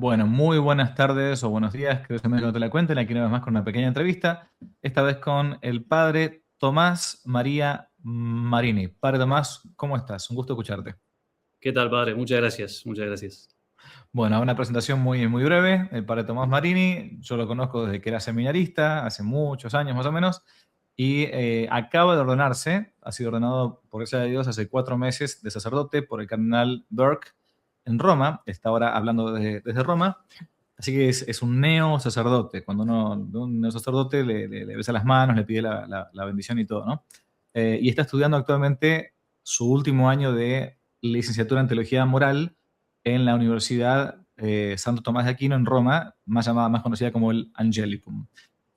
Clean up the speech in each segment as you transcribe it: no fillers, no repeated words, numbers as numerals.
Bueno, muy buenas tardes o buenos días, que se me no te la cuenten, aquí una vez más con una pequeña entrevista, esta vez con el padre Tomás María Marini. Padre Tomás, ¿cómo estás? Un gusto escucharte. ¿Qué tal, padre? Muchas gracias, muchas gracias. Bueno, una presentación muy breve. El padre Tomás Marini, yo lo conozco desde que era seminarista, hace muchos años más o menos, y acaba de ordenarse, ha sido ordenado, por gracia de Dios, hace 4 meses de sacerdote por el cardenal Burke en Roma, está ahora hablando desde Roma. Así que es un neo sacerdote. Cuando un neo sacerdote le besa las manos, le pide la bendición y todo, ¿no? Y está estudiando actualmente su último año de licenciatura en teología moral en la Universidad Santo Tomás de Aquino en Roma, más conocida como el Angelicum.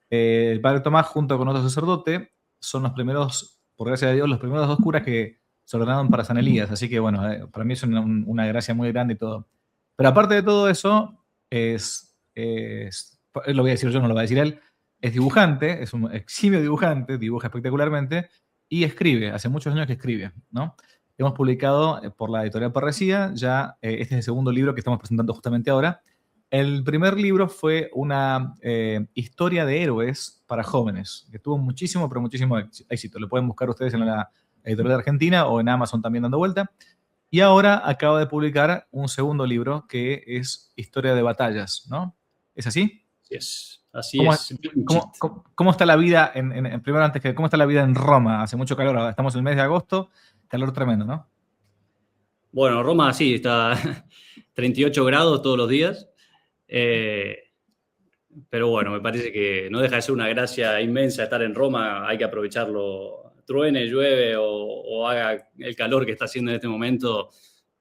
El padre Tomás, junto con otro sacerdote, son los primeros, por gracia de Dios, los primeros dos curas que se ordenaron para San Elías. Así que, bueno, para mí es una gracia muy grande y todo. Pero aparte de todo eso, lo voy a decir yo, no lo va a decir él, es dibujante, es un eximio dibujante, dibuja espectacularmente y escribe, hace muchos años que escribe, ¿no? Hemos publicado por la editorial Parresía, ya este es el segundo libro que estamos presentando justamente ahora. El primer libro fue una historia de héroes para jóvenes, que tuvo muchísimo, pero muchísimo éxito. Lo pueden buscar ustedes en la editorial de Argentina o en Amazon también dando vuelta. Y ahora acaba de publicar un segundo libro que es Historia de batallas, ¿no? ¿Es así? Así es, así ¿Cómo, es. cómo, cómo está la vida primero antes que cómo está la vida en Roma? Hace mucho calor, ahora estamos en el mes de agosto, calor tremendo, ¿no? Bueno, Roma sí, está 38 grados todos los días, eh, pero bueno, me parece que no deja de ser una gracia inmensa estar en Roma, hay que aprovecharlo, truene, llueve o haga el calor que está haciendo en este momento,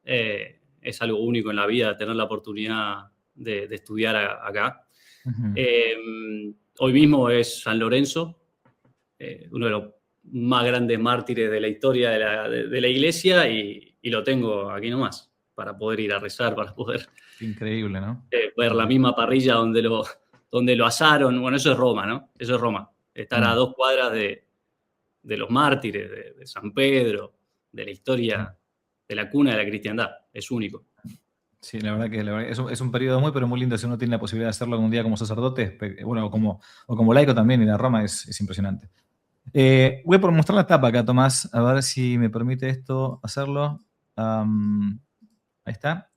es algo único en la vida tener la oportunidad de estudiar acá. Ujú. Eh, Hoy mismo es San Lorenzo, uno de los más grandes mártires de la historia de la iglesia y lo tengo aquí nomás para poder ir a rezar, para poder Increíble, ¿no? ver la misma parrilla donde lo asaron. Bueno, eso es Roma, ¿no? Eso es Roma. Estar a Mm, 2 cuadras de los mártires, de San Pedro, de la sí. historia, de la cuna de la cristiandad. Es único. Sí, la verdad que es un periodo muy, pero muy lindo. Si uno tiene la posibilidad de hacerlo algún día como sacerdote, bueno, o como laico también, ir a Roma es impresionante. Voy a mostrar la tapa acá, Tomás, a ver si me permite esto hacerlo. Ahí está.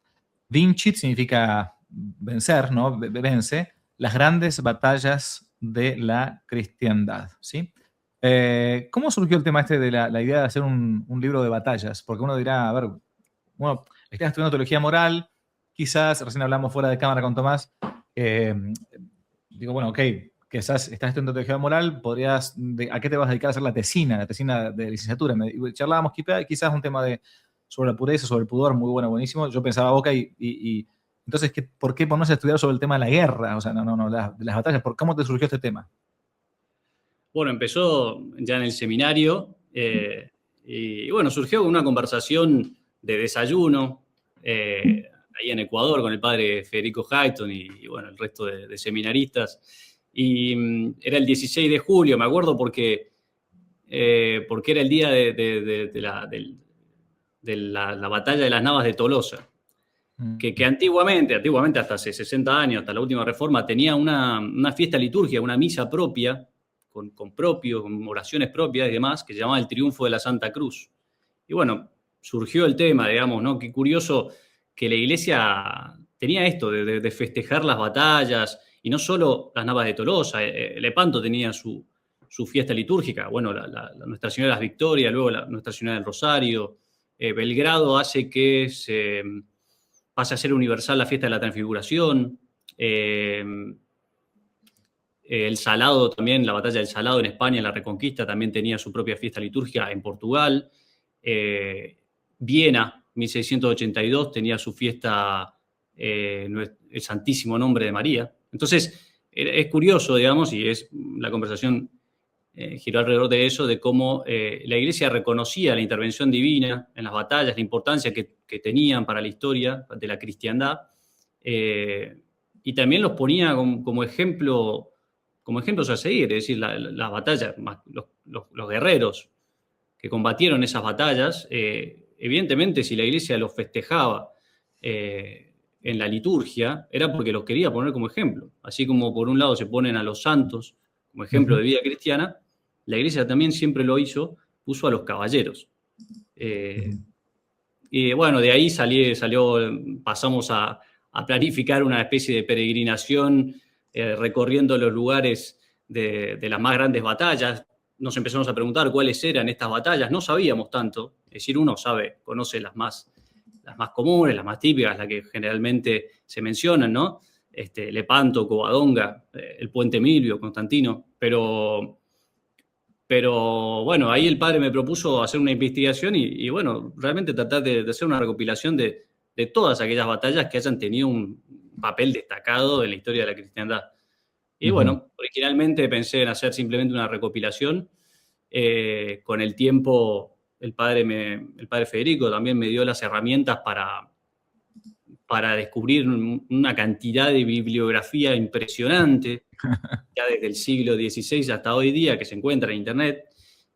Vincit significa vencer, ¿no? Vence las grandes batallas de la cristiandad, ¿sí? ¿Cómo surgió el tema este de la idea de hacer un libro de batallas? Porque uno dirá, a ver, bueno, estás estudiando teología moral, quizás, recién hablamos fuera de cámara con Tomás, eh, digo, bueno, ok, quizás estás estudiando teología moral, ¿a qué te vas a dedicar a hacer la tesina de licenciatura? Charlábamos quizás un tema sobre la pureza, sobre el pudor, muy bueno, buenísimo. Yo pensaba, ok, entonces, ¿por qué ponerse a estudiar sobre el tema de la guerra? O sea, no, de las batallas, ¿cómo te surgió este tema? Bueno, empezó ya en el seminario y bueno, surgió una conversación de desayuno ahí en Ecuador con el padre Federico Hayton y bueno, el resto de seminaristas. Y era el 16 de julio, me acuerdo porque era el día de la batalla de las Navas de Tolosa, que Mm, antiguamente, hasta hace 60 años, hasta la última reforma, tenía una fiesta litúrgica, una misa propia, con oraciones propias y demás, que se llamaba el Triunfo de la Santa Cruz. Y bueno, surgió el tema, digamos, ¿no? Qué curioso que la iglesia tenía esto de festejar las batallas, y no solo las Navas de Tolosa, Lepanto tenía su fiesta litúrgica, bueno, Nuestra Señora de las Victorias, luego Nuestra Señora del Rosario, Belgrado hace que se pase a ser universal la fiesta de la Transfiguración, eh, el Salado también, la batalla del Salado en España, en la Reconquista, también tenía su propia fiesta litúrgica en Portugal. Eh, Viena, 1682, tenía su fiesta, el Santísimo Nombre de María. Entonces, es curioso, digamos, y la conversación giró alrededor de eso, de cómo la Iglesia reconocía la intervención divina en las batallas, la importancia que tenían para la historia de la cristiandad, eh, y también los ponía como ejemplos a seguir, es decir, las batallas, los guerreros que combatieron esas batallas, evidentemente si la iglesia los festejaba, eh, en la liturgia era porque los quería poner como ejemplo. Así como por un lado se ponen a los santos como ejemplo de vida cristiana, la Iglesia también siempre lo hizo, puso a los caballeros. Y bueno, de ahí pasamos a planificar una especie de peregrinación recorriendo los lugares de las más grandes batallas. Nos empezamos a preguntar cuáles eran estas batallas. No sabíamos tanto. Es decir, uno conoce las más comunes, las más típicas, las que generalmente se mencionan, ¿no? Lepanto, Covadonga, el Puente Milvio, Constantino. Pero bueno, ahí el padre me propuso hacer una investigación y bueno, realmente tratar de hacer una recopilación de todas aquellas batallas que hayan tenido un papel destacado en la historia de la cristiandad. Y bueno, originalmente pensé en hacer simplemente una recopilación. Con el tiempo, el padre Federico también me dio las herramientas para descubrir una cantidad de bibliografía impresionante, ya desde el siglo XVI hasta hoy día, que se encuentra en Internet,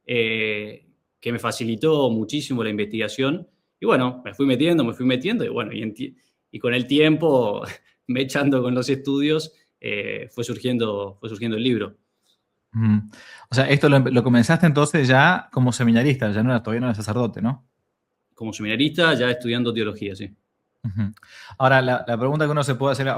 que me facilitó muchísimo la investigación. Y bueno, me fui metiendo, y bueno, y con el tiempo, me echando con los estudios, fue surgiendo el libro. O sea, esto lo comenzaste entonces ya como seminarista, todavía no eras sacerdote, ¿no? Como seminarista, ya estudiando teología, sí. Ahora, la pregunta que uno se puede hacer,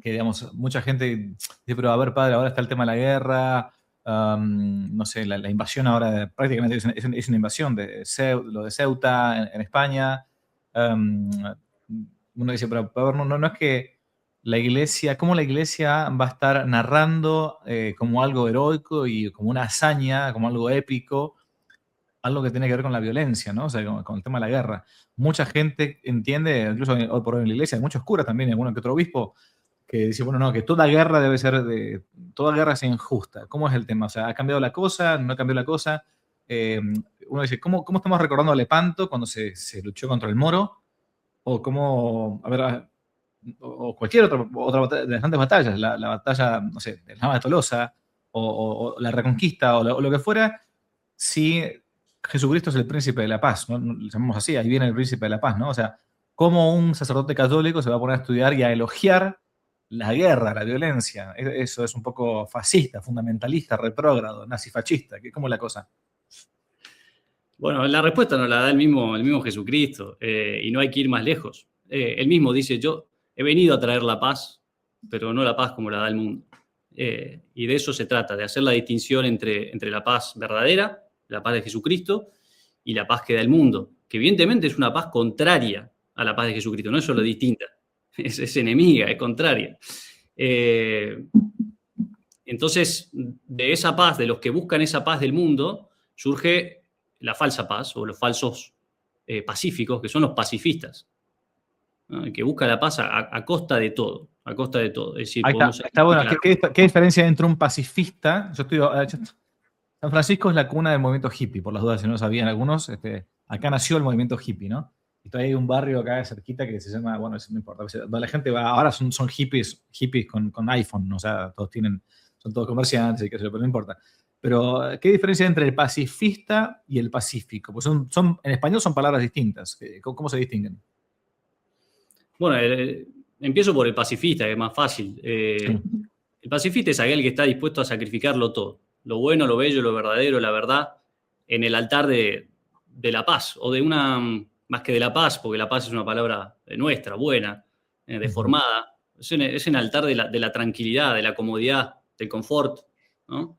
que digamos, mucha gente dice, pero a ver, padre, ahora está el tema de la guerra, no sé, la invasión ahora prácticamente es una invasión lo de Ceuta en España. Uno dice, pero a ver, no es que la iglesia, ¿cómo la iglesia va a estar narrando como algo heroico y como una hazaña, como algo épico, algo que tiene que ver con la violencia, ¿no? O sea, con el tema de la guerra? Mucha gente entiende, incluso hoy por hoy en la iglesia, hay muchos curas también, alguno que otro obispo, que dice, bueno, no, que toda guerra toda guerra es injusta. ¿Cómo es el tema? O sea, ¿ha cambiado la cosa? ¿No ha cambiado la cosa? Uno dice, ¿cómo estamos recordando a Lepanto cuando se luchó contra el Moro? O cómo, a ver, o cualquier otra batalla, de las grandes batallas, la batalla, no sé, de la Nava de Tolosa, o la Reconquista, o lo que fuera, si Jesucristo es el príncipe de la paz, ¿no? Lo llamamos así, ahí viene el príncipe de la paz, ¿no? O sea, ¿cómo un sacerdote católico se va a poner a estudiar y a elogiar la guerra, la violencia? Eso es un poco fascista, fundamentalista, retrógrado, nazifascista. ¿Cómo es la cosa? Bueno, la respuesta nos la da el mismo Jesucristo, y no hay que ir más lejos. Él mismo dice, yo he venido a traer la paz, pero no la paz como la da el mundo. Y de eso se trata, de hacer la distinción entre la paz verdadera, la paz de Jesucristo, y la paz que da el mundo, que evidentemente es una paz contraria a la paz de Jesucristo, no es solo distinta, es enemiga, es contraria. Entonces, de esa paz, de los que buscan esa paz del mundo, surge la falsa paz o los falsos pacíficos, que son los pacifistas, ¿no? Que busca la paz a costa de todo, a costa de todo. Es decir, Ahí está bueno. ¿Qué diferencia hay entre un pacifista? San Francisco es la cuna del movimiento hippie, por las dudas, si no lo sabían algunos. Acá nació el movimiento hippie, ¿no? Y todavía hay un barrio acá cerquita que se llama, bueno, eso no importa. Donde la gente va, ahora son hippies con iPhone, ¿no? O sea, son todos comerciantes y qué sé yo, pero no importa. Pero, ¿qué diferencia hay entre el pacifista y el pacífico? Pues en español son palabras distintas. ¿Cómo se distinguen? Bueno, empiezo por el pacifista, que es más fácil. Sí. El pacifista es aquel que está dispuesto a sacrificarlo todo. Lo bueno, lo bello, lo verdadero, la verdad, en el altar de la paz, o más que de la paz, porque la paz es una palabra nuestra, buena, deformada. Es en el altar de la tranquilidad, de la comodidad, del confort, ¿no?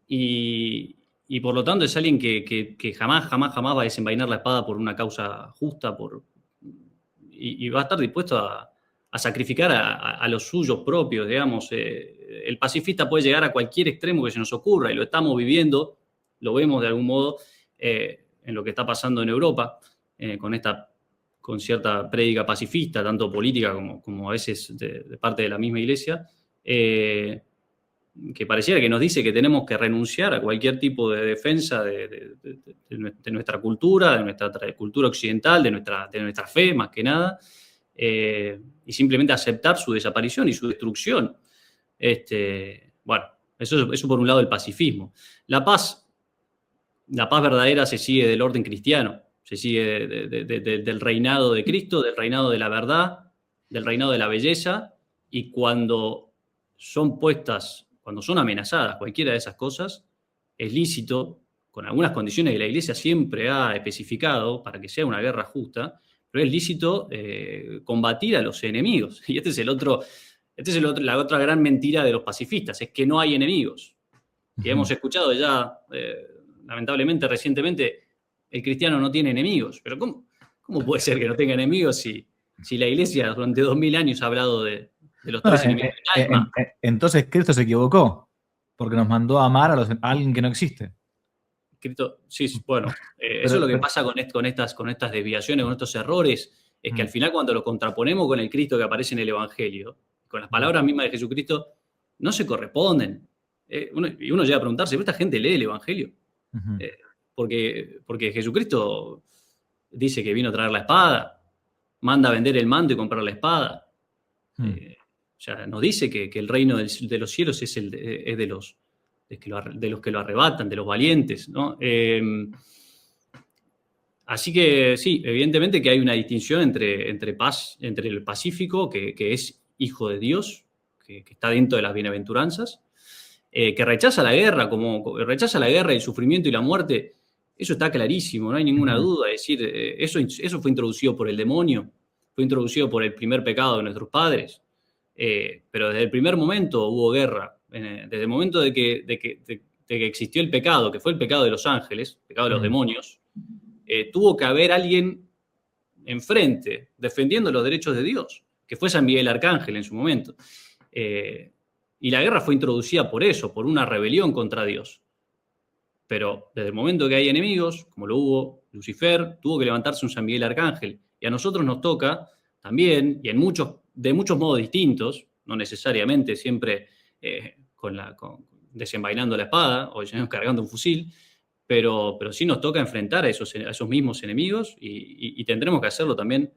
Y por lo tanto es alguien que jamás va a desenvainar la espada por una causa justa, y va a estar dispuesto a sacrificar a los suyos propios, digamos. El pacifista puede llegar a cualquier extremo que se nos ocurra, y lo estamos viviendo, lo vemos de algún modo en lo que está pasando en Europa, con cierta prédica pacifista, tanto política como a veces de parte de la misma iglesia, que pareciera que nos dice que tenemos que renunciar a cualquier tipo de defensa de nuestra cultura, de nuestra cultura occidental, de nuestra fe, más que nada, y simplemente aceptar su desaparición y su destrucción. Bueno, eso por un lado el pacifismo. La paz verdadera se sigue del orden cristiano. se sigue del reinado de Cristo, del reinado de la verdad, del reinado de la belleza, y cuando son amenazadas cualquiera de esas cosas, es lícito, con algunas condiciones que la Iglesia siempre ha especificado para que sea una guerra justa, pero es lícito combatir a los enemigos. Y la otra gran mentira de los pacifistas, es que no hay enemigos. Y hemos escuchado ya, lamentablemente, recientemente, el cristiano no tiene enemigos. Pero ¿cómo puede ser que no tenga enemigos si la Iglesia durante 2000 años ha hablado de los tres enemigos del alma? Entonces Cristo se equivocó, porque nos mandó a amar a alguien que no existe. Cristo, sí, bueno, eso es lo que pasa con estas desviaciones, con estos errores, es que al final cuando lo contraponemos con el Cristo que aparece en el Evangelio, con las palabras mismas de Jesucristo, no se corresponden. Y uno llega a preguntarse, ¿esta gente lee el Evangelio? Porque Jesucristo dice que vino a traer la espada, manda a vender el manto y comprar la espada. O sea, nos dice que el reino de los cielos es de los que lo arrebatan, de los valientes, ¿no? Así que sí, evidentemente que hay una distinción entre el pacífico, que es hijo de Dios, que está dentro de las bienaventuranzas, que rechaza la guerra, rechaza la guerra, el sufrimiento y la muerte. Eso está clarísimo, no hay ninguna duda. Es decir, eso fue introducido por el demonio, fue introducido por el primer pecado de nuestros padres. Pero desde el primer momento hubo guerra. Desde el momento de que existió el pecado, que fue el pecado de los ángeles, el pecado de los demonios, tuvo que haber alguien enfrente defendiendo los derechos de Dios, que fue San Miguel Arcángel en su momento. Y la guerra fue introducida por eso, por una rebelión contra Dios. Pero desde el momento que hay enemigos, como lo hubo Lucifer, tuvo que levantarse un San Miguel Arcángel. Y a nosotros nos toca también, y de muchos modos distintos, no necesariamente siempre desenvainando la espada o cargando un fusil, pero sí nos toca enfrentar a esos mismos enemigos y tendremos que hacerlo también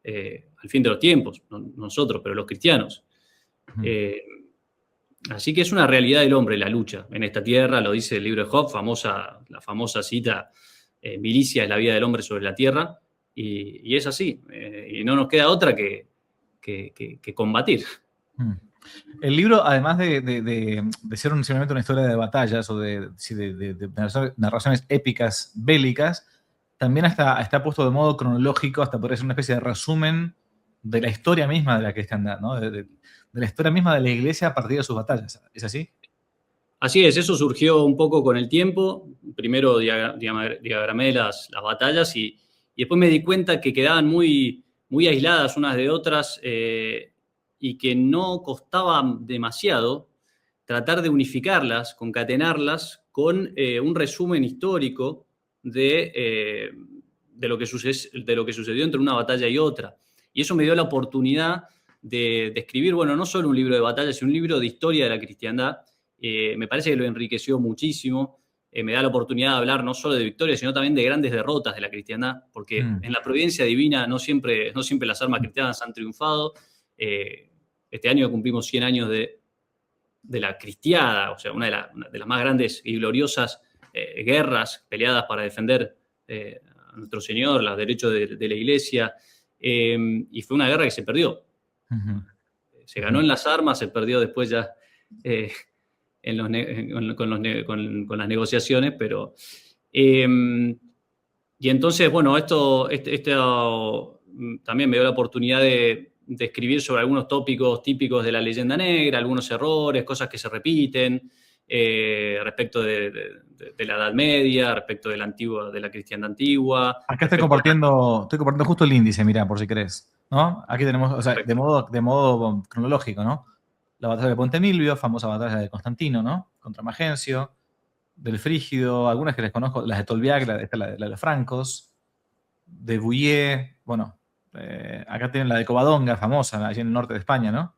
al fin de los tiempos, no nosotros, pero los cristianos. Así que es una realidad del hombre la lucha en esta tierra, lo dice el libro de Job, la famosa cita, milicia es la vida del hombre sobre la tierra, y es así, y no nos queda otra que combatir. El libro, además de ser simplemente una historia de batallas o de narraciones épicas, bélicas, también está puesto de modo cronológico, hasta podría ser una especie de resumen de la historia misma de la cristiandad, ¿no? De la historia misma de la Iglesia a partir de sus batallas. ¿Es así? Así es, eso surgió un poco con el tiempo. Primero diagramé las batallas y después me di cuenta que quedaban muy, muy aisladas unas de otras, y que no costaba demasiado tratar de unificarlas, concatenarlas con un resumen histórico de lo que sucedió entre una batalla y otra. Y eso me dio la oportunidad de escribir, bueno, no solo un libro de batallas, sino un libro de historia de la cristiandad. Me parece que lo enriqueció muchísimo. Me da la oportunidad de hablar no solo de victorias, sino también de grandes derrotas de la cristiandad, porque en la providencia divina no siempre las armas cristianas han triunfado. Este año cumplimos 100 años de la cristiada, o sea, una de las más grandes y gloriosas guerras peleadas para defender a nuestro Señor, los derechos de la Iglesia, y fue una guerra que se perdió. Se ganó en las armas, se perdió después ya con las negociaciones, pero... y entonces, bueno, esto también me dio la oportunidad de escribir sobre algunos tópicos típicos de la leyenda negra, algunos errores, cosas que se repiten respecto de la Edad Media, respecto de la cristiandad antigua. Acá estoy compartiendo justo el índice, mirá, por si querés, ¿no? Aquí tenemos, o sea, de modo cronológico, ¿no? La batalla de Ponte Milvio, famosa batalla de Constantino, ¿no? Contra Magencio, del Frígido, algunas que les conozco, las de Tolbiac, la de los francos, de Bouillé, bueno, acá tienen la de Covadonga, famosa, allí en el norte de España, ¿no?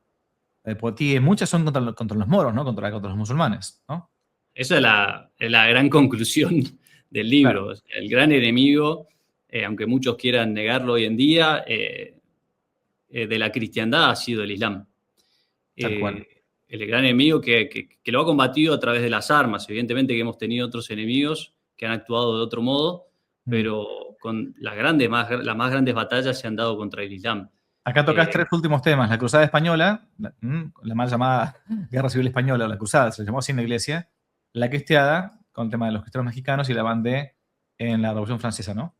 La de Poitiers, muchas son contra los moros, ¿no? Contra los musulmanes, ¿no? Esa es la gran conclusión del libro. Claro. El gran enemigo, aunque muchos quieran negarlo hoy en día, de la cristiandad ha sido el Islam. Tal cual. El gran enemigo que lo ha combatido a través de las armas. Evidentemente que hemos tenido otros enemigos que han actuado de otro modo, pero las más grandes batallas se han dado contra el Islam. Acá tocas tres últimos temas: la Cruzada Española, la mal llamada Guerra Civil Española, o la Cruzada, se le llamó así en la iglesia, la Cristiada, con el tema de los cristianos mexicanos, y la Vendée en la Revolución Francesa, ¿no?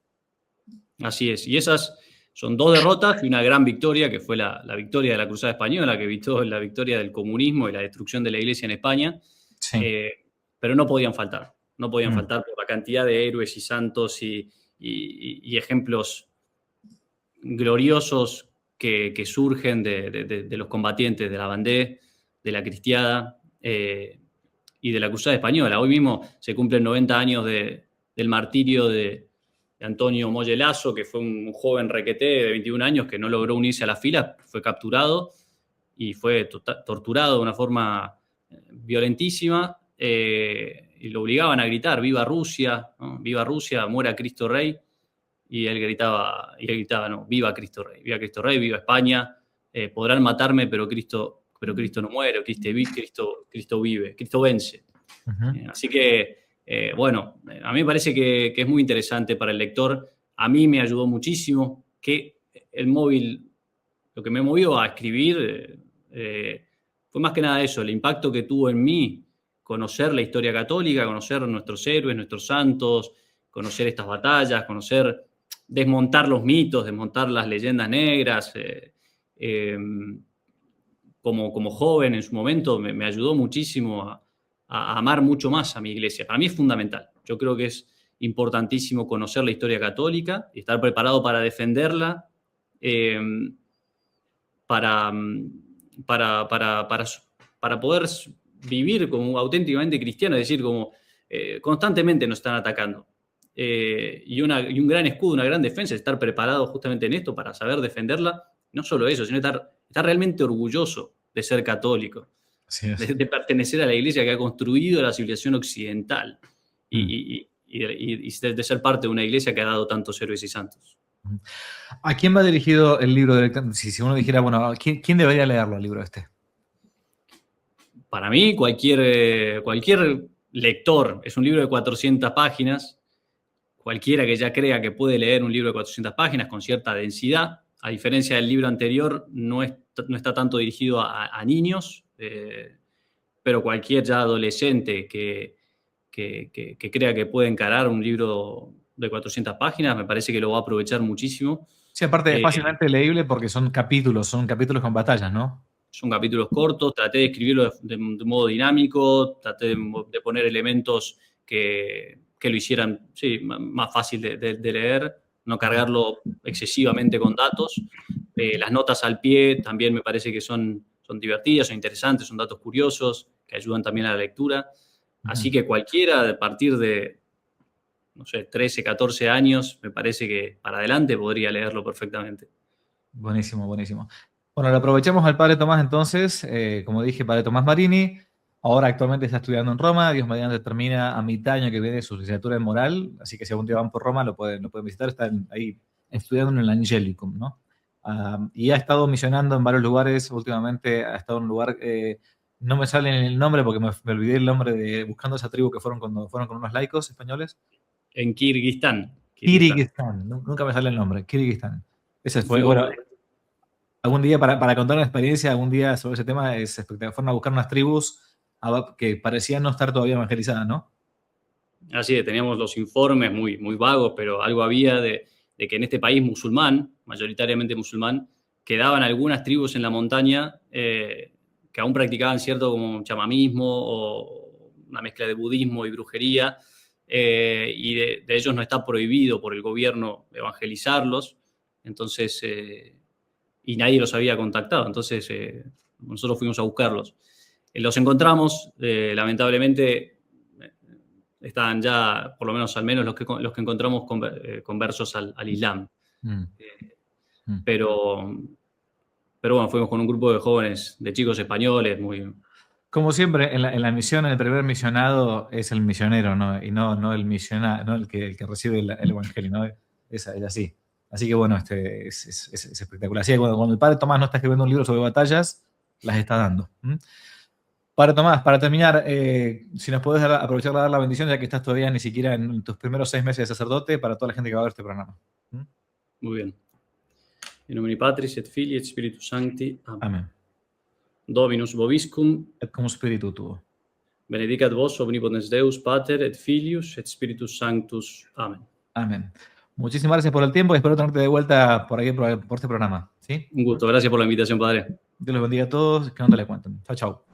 Así es, y esas son dos derrotas y una gran victoria, que fue la victoria de la Cruzada Española, que evitó la victoria del comunismo y la destrucción de la iglesia en España, Sí. pero no podían faltar por la cantidad de héroes y santos y ejemplos gloriosos que surgen de los combatientes de la Vendée, de la Cristiada y de la Cruzada Española. Hoy mismo se cumplen 90 años del martirio de Antonio Molle Lasso, que fue un joven requeté de 21 años que no logró unirse a la fila, fue capturado y fue torturado de una forma violentísima, y lo obligaban a gritar: ¡Viva Rusia! ¿No? ¡Viva Rusia! ¡Muera Cristo Rey! Y él gritaba, no, ¡Viva Cristo Rey! ¡Viva Cristo Rey! ¡Viva España! Podrán matarme, pero Cristo no muere, Cristo vive, Cristo vence. Uh-huh. Así que, bueno, a mí me parece que es muy interesante para el lector. A mí me ayudó muchísimo que el móvil, lo que me movió a escribir, fue más que nada eso, el impacto que tuvo en mí conocer la historia católica, conocer nuestros héroes, nuestros santos, conocer estas batallas, desmontar los mitos, desmontar las leyendas negras. Como joven en su momento me ayudó muchísimo a amar mucho más a mi iglesia. Para mí es fundamental. Yo creo que es importantísimo conocer la historia católica y estar preparado para defenderla, para poder vivir como auténticamente cristiano, es decir, como constantemente nos están atacando. Y un gran escudo, una gran defensa, estar preparado justamente en esto para saber defenderla. No solo eso, sino estar realmente orgulloso de ser católico, de pertenecer a la iglesia que ha construido la civilización occidental y de ser parte de una iglesia que ha dado tantos héroes y santos. ¿A quién va dirigido el libro? Si uno dijera, bueno, ¿quién debería leerlo, el libro este? Para mí, cualquier lector. Es un libro de 400 páginas. Cualquiera que ya crea que puede leer un libro de 400 páginas con cierta densidad. A diferencia del libro anterior, no está tanto dirigido a niños, pero cualquier ya adolescente que crea que puede encarar un libro de 400 páginas, me parece que lo va a aprovechar muchísimo. Sí, aparte es fácilmente leíble porque son capítulos con batallas, ¿no? Son capítulos cortos, traté de escribirlo de modo dinámico, traté de poner elementos que lo hicieran más fácil de leer, no cargarlo excesivamente con datos. Las notas al pie también me parece que son divertidas, son interesantes, son datos curiosos que ayudan también a la lectura. Así que cualquiera a partir de, no sé, 13, 14 años, me parece que para adelante podría leerlo perfectamente. Buenísimo, buenísimo. Bueno, lo aprovechemos al padre Tomás entonces. Como dije, padre Tomás Marini. Ahora actualmente está estudiando en Roma. Dios mediante termina a mitad año que viene su licenciatura en moral. Así que si algún día van por Roma, lo pueden visitar. Está ahí estudiando en el Angelicum, ¿no? Y ha estado misionando en varios lugares. Últimamente ha estado en un lugar, no me sale el nombre porque me olvidé el nombre buscando esa tribu que fueron cuando fueron con unos laicos españoles. En Kirguistán. Kirguistán. Nunca me sale el nombre. Kirguistán. Ese fue, bueno, algún día para contar una experiencia, algún día sobre ese tema es espectacular. Fueron a buscar unas tribus que parecían no estar todavía evangelizadas, ¿no? Así es, teníamos los informes muy, muy vagos, pero algo había de que en este país musulmán, mayoritariamente musulmán, quedaban algunas tribus en la montaña que aún practicaban cierto como chamamismo o una mezcla de budismo y brujería, y de ellos no está prohibido por el gobierno evangelizarlos, entonces, y nadie los había contactado, entonces nosotros fuimos a buscarlos. Los encontramos, lamentablemente estaban ya, por lo menos al menos los que encontramos conversos al Islam. Pero bueno, fuimos con un grupo de jóvenes, de chicos españoles, muy... Como siempre, en la misión, el primer misionado es el misionero, ¿no? Y no el misionado, no el que recibe el evangelio, ¿no? Es así. Así que bueno, es espectacular. Así que cuando el padre Tomás no está escribiendo un libro sobre batallas, las está dando. Para Tomás, para terminar, si nos puedes aprovechar de dar la bendición, ya que estás todavía ni siquiera en tus primeros 6 meses de sacerdote, para toda la gente que va a ver este programa. Muy bien. In nomine Patris et Filii et Spiritus Sancti. Amén. Amén. Dominus vobiscum, Et cum spiritu tuo. benedicat vos omnipotens Deus, Pater et Filius et Spiritus Sanctus. Amén. Amén. Muchísimas gracias por el tiempo y espero tenerte de vuelta por aquí, por este programa. ¿Sí? Un gusto. Gracias por la invitación, Padre. Dios los bendiga a todos. Que no te le cuenten. Chao, chao.